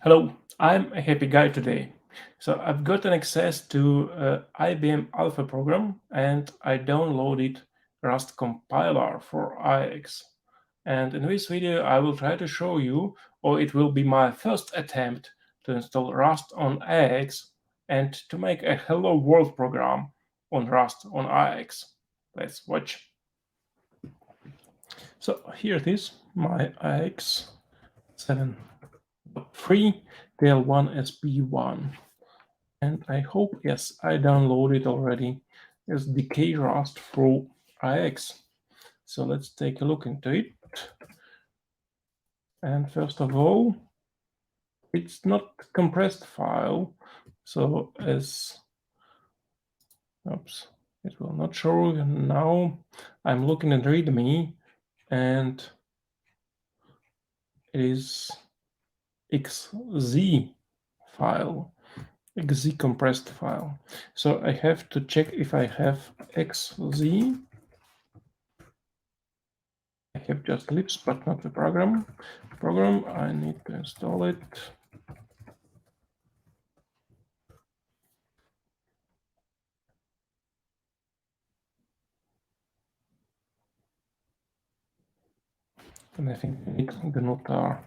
Hello, I'm a happy guy today. So I've gotten access to IBM Alpha program and I downloaded Rust compiler for IX. And in this video, I will try to show you, or it will be my first attempt to install Rust on IX and to make a hello world program on Rust on IX. Let's watch. So here it is, my IX 7.3 TL1 SP1. And I hope, yes, I downloaded already SDK Rust through IX. So let's take a look into it. And first of all, it's not compressed file. So as, oops, it will not show. Now I'm looking at README and it is XZ file. XZ compressed file. So I have to check if I have XZ. I have just libs, but not the program. I need to install it. And I think I need the notar.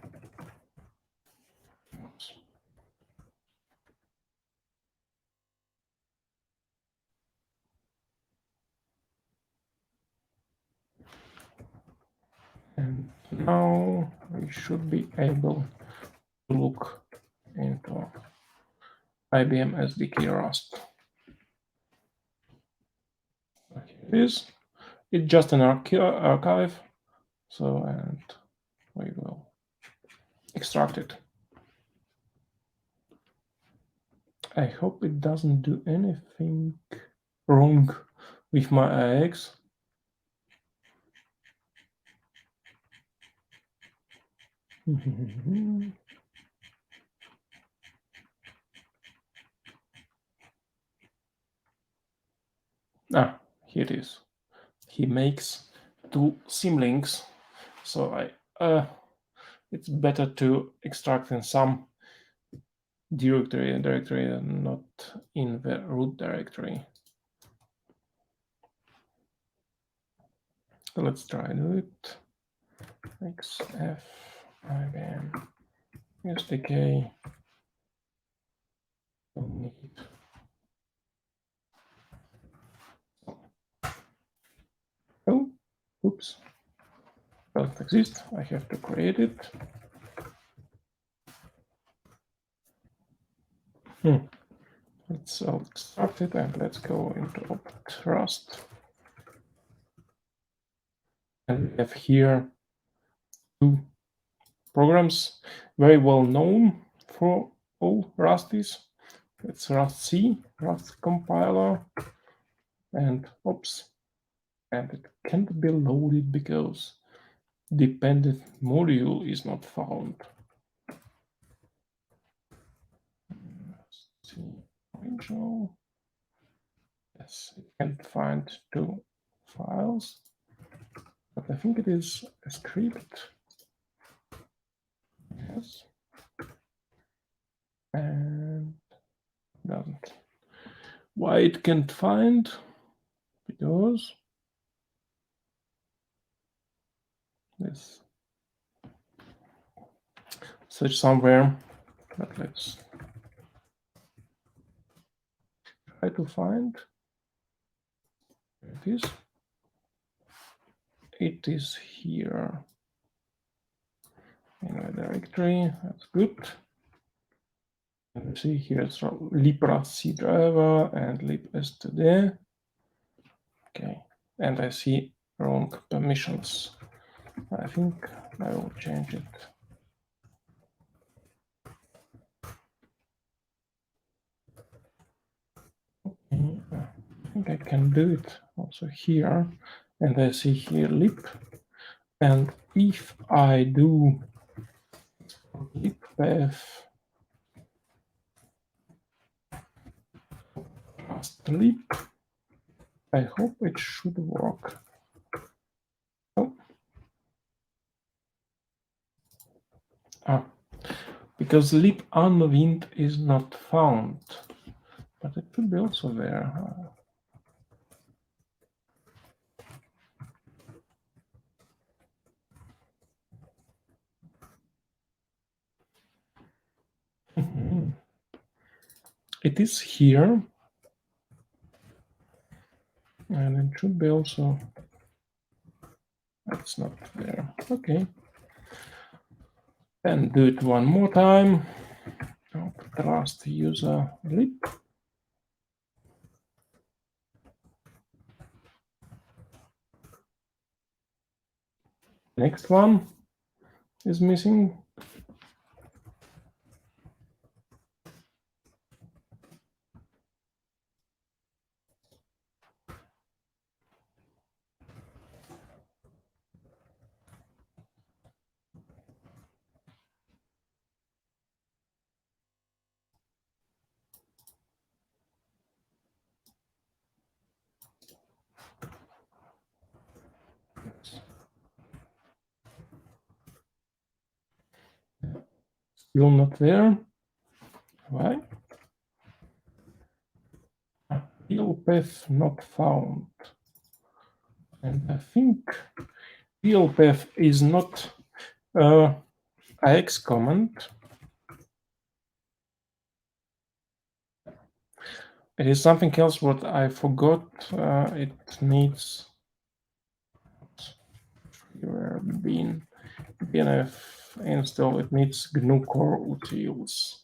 And now we should be able to look into IBM SDK Rust. Here it is. It's just an archive. So, and we will extract it. I hope it doesn't do anything wrong with my AIX. Here it is. He makes two symlinks, so it's better to extract in some directory and not in the root directory. So let's try to do it. XF IBM SDK. Oh, oops. Doesn't exist. I have to create it. Let's extract it and let's go into opt Rust. And we have here two programs very well known for all Rusties. It's Rust C, Rust compiler, and oops, and it can't be loaded because dependent module is not found. Let's see, original. Yes, it can't find two files, but I think it is a script. Yes, and doesn't. Why it can't find? Because this search somewhere, but let's try to find. It is. It is here in a directory. That's good. And see here it's libra C driver and libstd. Okay, and I see wrong permissions. I think I will change it. Okay, I think I can do it also here. And I see here lib. And if I do libpath lib, I hope it should work. Oh. because lib unwind is not found, but it should be also there. It is here, and it should be also. That's not there. Okay. Then do it one more time. Trust user lib. Next one is missing. Still not there. Why? PLPath not found. And I think PLPath is not AIX command. It is something else what I forgot. It needs bin bnf install. It needs GNU core utils.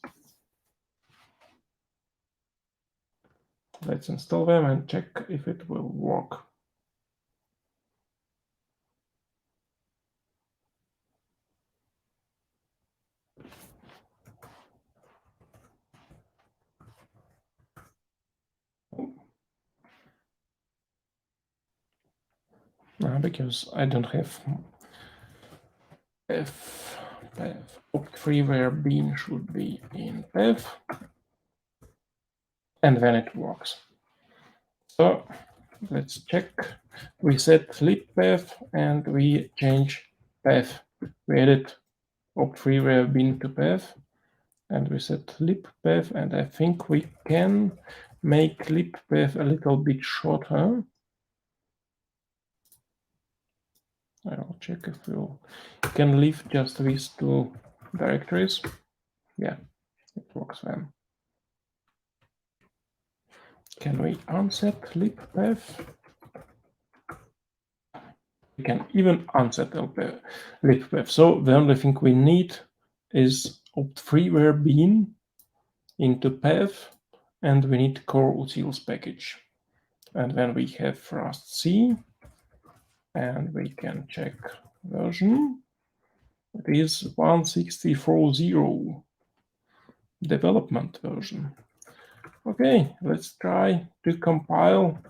Let's install them and check if it will work. Because I don't have path opt3 where bin should be in path, and then it works. So let's check. We set lib path and we change path. We added opt3 where bin to path, and we set lib path, and I think we can make lib path a little bit shorter. I'll check if we can leave just these two directories. Yeah, it works then. Can we unset lib path? We can even unset lib path. So the only thing we need is opt3 where bin into path, and we need core utils package. And then we have Rust C, and we can check version. It is 1.64.0 development version. Okay, let's try to compile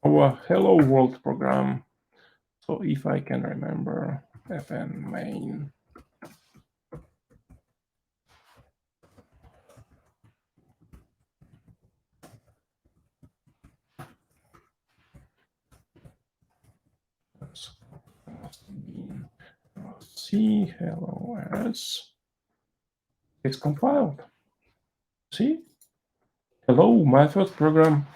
our hello world program. So if I can remember, fn main. See hello as it's compiled. See, hello, my first program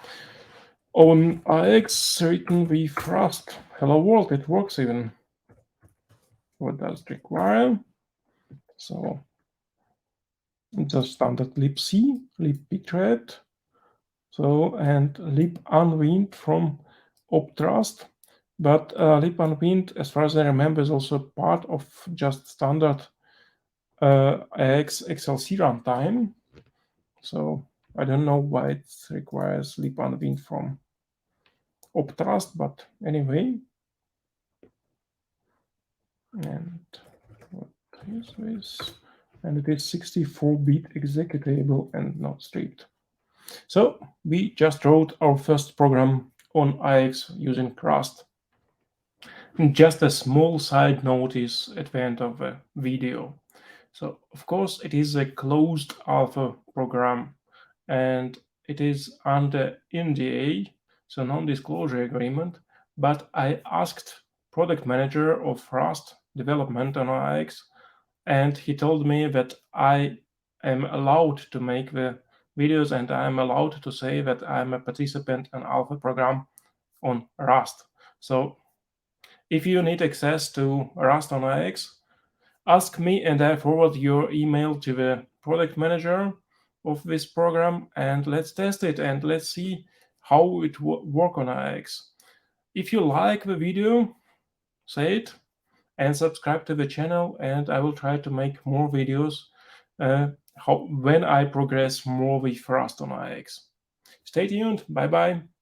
on IX written with Rust. Hello world, it works even. What does it require? So the standard libc, libpthread, so and lib unwind from optrust. But lib unwind, as far as I remember, is also part of just standard AIX XLC runtime. So I don't know why it requires lib unwind from optrust, but anyway. And what is this? And it is 64-bit executable and not stripped. So we just wrote our first program on IX using Rust. Just a small side notice at the end of the video. So of course it is a closed alpha program, and it is under NDA, so non-disclosure agreement, but I asked product manager of Rust development on IX and he told me that I am allowed to make the videos and I'm allowed to say that I'm a participant in alpha program on Rust. So if you need access to Rust on IX, ask me and I forward your email to the product manager of this program, and let's test it and let's see how it work on IX. If you like the video, say it and subscribe to the channel, and I will try to make more videos when I progress more with Rust on IX. Stay tuned. Bye bye.